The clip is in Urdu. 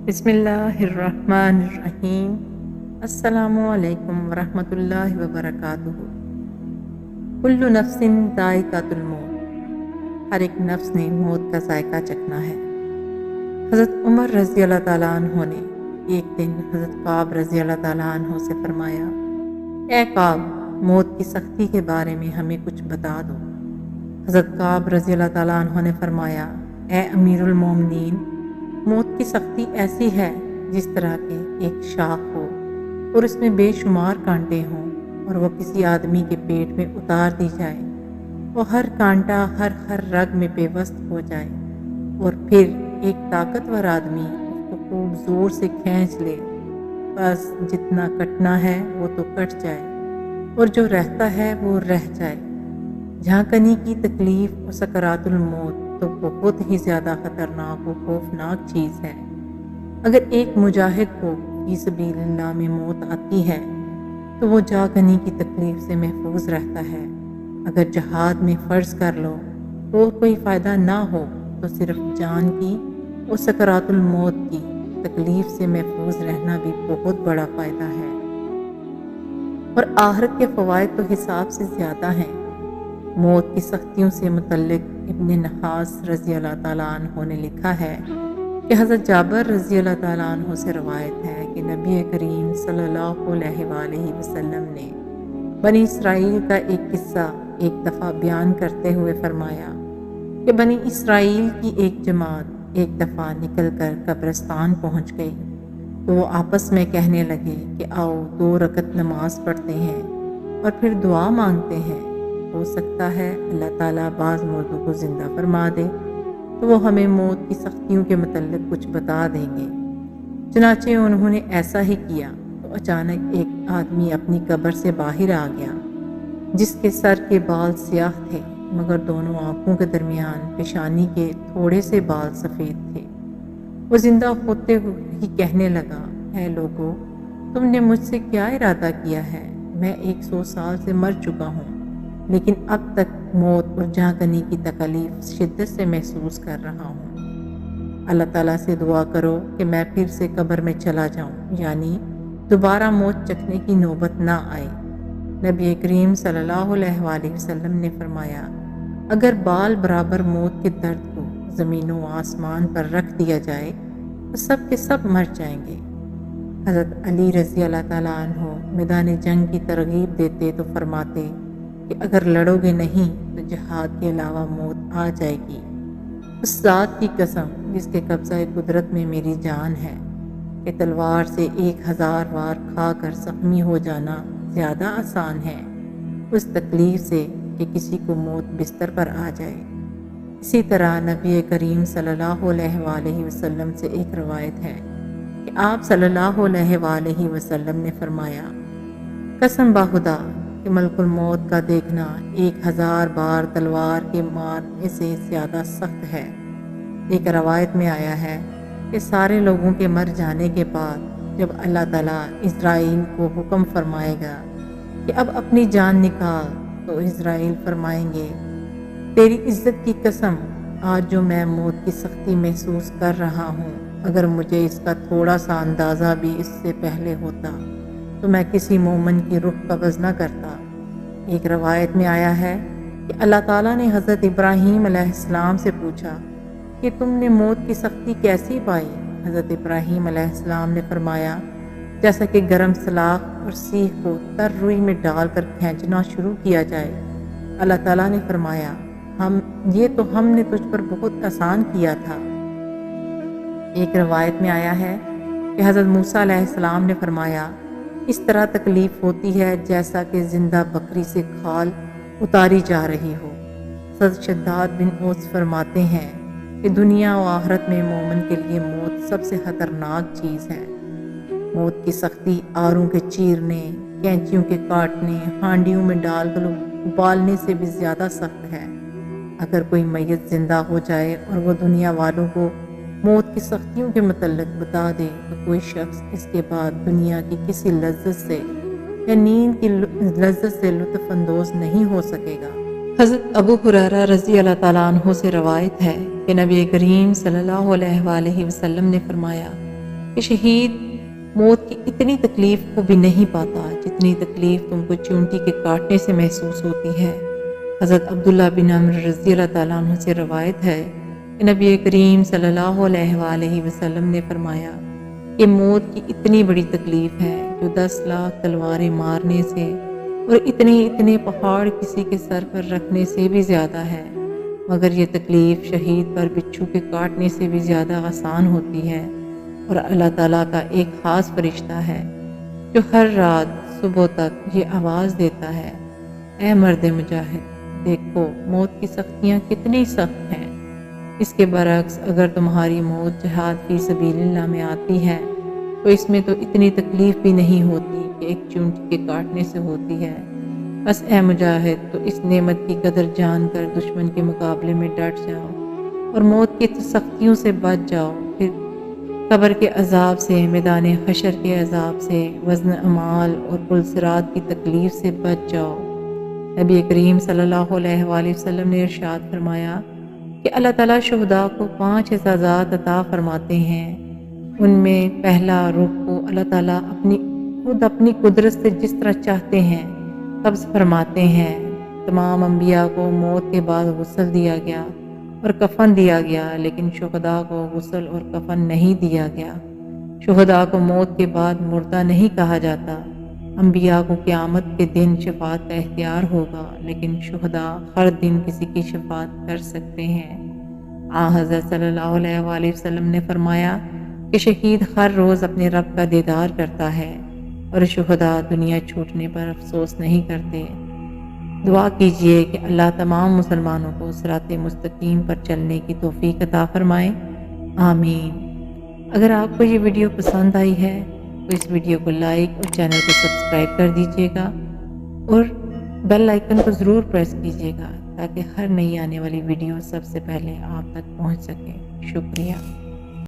بسم اللہ الرحمن الرحیم۔ السلام علیکم ورحمۃ اللہ وبرکاتہ۔ کل نفس ذائقۃ الموت، ہر ایک نفس نے موت کا ذائقہ چکھنا ہے۔ حضرت عمر رضی اللہ تعالیٰ عنہ نے ایک دن حضرت کعب رضی اللہ تعالیٰ عنہ سے فرمایا، اے کعب، موت کی سختی کے بارے میں ہمیں کچھ بتا دو۔ حضرت کعب رضی اللہ تعالیٰ عنہ نے فرمایا، اے امیر المومنین، موت کی سختی ایسی ہے جس طرح کے ایک شاخ ہو اور اس میں بے شمار کانٹے ہوں اور وہ کسی آدمی کے پیٹ میں اتار دی جائے، وہ ہر کانٹا ہر رگ میں پیوست ہو جائے اور پھر ایک طاقتور آدمی اس کو خوب زور سے کھینچ لے، بس جتنا کٹنا ہے وہ تو کٹ جائے اور جو رہتا ہے وہ رہ جائے۔ جھانکنی کی تکلیف اور سکرات الموت تو بہت ہی زیادہ خطرناک و خوفناک چیز ہے۔ اگر ایک مجاہد کو فی سبیل اللہ میں موت آتی ہے تو وہ جھانکنی کی تکلیف سے محفوظ رہتا ہے۔ اگر جہاد میں فرض کر لو اور کوئی فائدہ نہ ہو تو صرف جان کی اور سکرات الموت کی تکلیف سے محفوظ رہنا بھی بہت بڑا فائدہ ہے، اور آخرت کے فوائد تو حساب سے زیادہ ہیں۔ موت کی سختیوں سے متعلق ابن نحاس رضی اللہ تعالیٰ عنہ نے لکھا ہے کہ حضرت جابر رضی اللہ تعالیٰ عنہ سے روایت ہے کہ نبی کریم صلی اللہ علیہ وآلہ وسلم نے بنی اسرائیل کا ایک قصہ ایک دفعہ بیان کرتے ہوئے فرمایا کہ بنی اسرائیل کی ایک جماعت ایک دفعہ نکل کر قبرستان پہنچ گئی تو وہ آپس میں کہنے لگے کہ آؤ 2 رکعت نماز پڑھتے ہیں اور پھر دعا مانگتے ہیں، ہو سکتا ہے اللہ تعالیٰ بعض مردوں کو زندہ فرما دے تو وہ ہمیں موت کی سختیوں کے متعلق کچھ بتا دیں گے۔ چنانچہ انہوں نے ایسا ہی کیا تو اچانک ایک آدمی اپنی قبر سے باہر آ گیا جس کے سر کے بال سیاہ تھے مگر دونوں آنکھوں کے درمیان پیشانی کے تھوڑے سے بال سفید تھے۔ وہ زندہ ہوتے ہوئے ہی کہنے لگا، اے لوگو، تم نے مجھ سے کیا ارادہ کیا ہے؟ میں 100 سال سے مر چکا ہوں لیکن اب تک موت اور جھانکنی کی تکلیف شدت سے محسوس کر رہا ہوں۔ اللہ تعالیٰ سے دعا کرو کہ میں پھر سے قبر میں چلا جاؤں، یعنی دوبارہ موت چکھنے کی نوبت نہ آئے۔ نبی کریم صلی اللہ علیہ وآلہ وسلم نے فرمایا، اگر بال برابر موت کے درد کو زمین و آسمان پر رکھ دیا جائے تو سب کے سب مر جائیں گے۔ حضرت علی رضی اللہ تعالیٰ عنہ میدان جنگ کی ترغیب دیتے تو فرماتے کہ اگر لڑو گے نہیں تو جہاد کے علاوہ موت آ جائے گی۔ اس ذات کی قسم جس کے قبضہ قدرت میں میری جان ہے کہ تلوار سے 1000 وار کھا کر زخمی ہو جانا زیادہ آسان ہے اس تکلیف سے کہ کسی کو موت بستر پر آ جائے۔ اسی طرح نبی کریم صلی اللہ علیہ وآلہ وسلم سے ایک روایت ہے کہ آپ صلی اللہ علیہ وآلہ وسلم نے فرمایا، قسم باخدا کہ ملک الموت کا دیکھنا 1000 بار تلوار کے مارنے سے زیادہ سخت ہے۔ ایک روایت میں آیا ہے کہ سارے لوگوں کے مر جانے کے بعد جب اللہ تعالیٰ اسرائیل کو حکم فرمائے گا کہ اب اپنی جان نکال تو اسرائیل فرمائیں گے، تیری عزت کی قسم، آج جو میں موت کی سختی محسوس کر رہا ہوں، اگر مجھے اس کا تھوڑا سا اندازہ بھی اس سے پہلے ہوتا تو میں کسی مومن کی روح قبض نہ کرتا۔ ایک روایت میں آیا ہے کہ اللہ تعالیٰ نے حضرت ابراہیم علیہ السلام سے پوچھا کہ تم نے موت کی سختی کیسی پائی؟ حضرت ابراہیم علیہ السلام نے فرمایا، جیسا کہ گرم سلاخ اور سیخ کو تر روئی میں ڈال کر کھینچنا شروع کیا جائے۔ اللہ تعالیٰ نے فرمایا، ہم نے تجھ پر بہت آسان کیا تھا۔ ایک روایت میں آیا ہے کہ حضرت موسیٰ علیہ السلام نے فرمایا، اس طرح تکلیف ہوتی ہے جیسا کہ زندہ بکری سے کھال اتاری جا رہی ہو۔ حضرت شداد بن اوس فرماتے ہیں کہ دنیا و آخرت میں مومن کے لیے موت سب سے خطرناک چیز ہے۔ موت کی سختی آروں کے چیرنے، کینچیوں کے کاٹنے، ہانڈیوں میں ڈال کر ابالنے سے بھی زیادہ سخت ہے۔ اگر کوئی میت زندہ ہو جائے اور وہ دنیا والوں کو موت کی سختیوں کے متعلق بتا دے تو کوئی شخص اس کے بعد دنیا کی کسی لذت سے یا نیند کی لذت سے لطف اندوز نہیں ہو سکے گا۔ حضرت ابو ہریرہ رضی اللہ تعالیٰ عنہ سے روایت ہے کہ نبی کریم صلی اللہ علیہ وآلہ وسلم نے فرمایا، کہ شہید موت کی اتنی تکلیف کو بھی نہیں پاتا جتنی تکلیف تم کو چونٹی کے کاٹنے سے محسوس ہوتی ہے۔ حضرت عبداللہ بن عمر رضی اللہ تعالیٰ عنہ سے روایت ہے کہ نبی کریم صلی اللہ علیہ وآلہ وسلم نے فرمایا کہ موت کی اتنی بڑی تکلیف ہے جو 10 لاکھ تلواریں مارنے سے اور اتنے پہاڑ کسی کے سر پر رکھنے سے بھی زیادہ ہے، مگر یہ تکلیف شہید پر بچھو کے کاٹنے سے بھی زیادہ آسان ہوتی ہے۔ اور اللہ تعالیٰ کا ایک خاص فرشتہ ہے جو ہر رات صبح تک یہ آواز دیتا ہے، اے مرد مجاہد، دیکھو موت کی سختیاں کتنی سخت ہیں۔ اس کے برعکس اگر تمہاری موت جہاد فی سبیل اللہ میں آتی ہے تو اس میں تو اتنی تکلیف بھی نہیں ہوتی کہ ایک چونٹی کے کاٹنے سے ہوتی ہے۔ بس اے مجاہد، تو اس نعمت کی قدر جان کر دشمن کے مقابلے میں ڈٹ جاؤ اور موت کی سختیوں سے بچ جاؤ، پھر قبر کے عذاب سے، میدان حشر کے عذاب سے، وزن اعمال اور پل صراط کی تکلیف سے بچ جاؤ۔ نبی کریم صلی اللہ علیہ وآلہ وسلم نے ارشاد فرمایا کہ اللہ تعالیٰ شہداء کو 5 اعزازات عطا فرماتے ہیں۔ ان میں پہلا، روح کو اللہ تعالیٰ خود اپنی قدرت سے جس طرح چاہتے ہیں قبض فرماتے ہیں۔ تمام انبیاء کو موت کے بعد غسل دیا گیا اور کفن دیا گیا، لیکن شہداء کو غسل اور کفن نہیں دیا گیا۔ شہداء کو موت کے بعد مردہ نہیں کہا جاتا۔ انبیاء کو قیامت کے دن شفاعت کا اختیار ہوگا، لیکن شہداء ہر دن کسی کی شفاعت کر سکتے ہیں۔ حضرت صلی اللہ علیہ وآلہ وسلم نے فرمایا کہ شہید ہر روز اپنے رب کا دیدار کرتا ہے اور شہداء دنیا چھوٹنے پر افسوس نہیں کرتے۔ دعا کیجئے کہ اللہ تمام مسلمانوں کو صراط مستقیم پر چلنے کی توفیق عطا فرمائے، آمین۔ اگر آپ کو یہ ویڈیو پسند آئی ہے تو اس ویڈیو کو لائک اور چینل کو سبسکرائب کر دیجئے گا اور بیل آئیکن کو ضرور پریس کیجئے گا تاکہ ہر نئی آنے والی ویڈیو سب سے پہلے آپ تک پہنچ سکے۔ شکریہ۔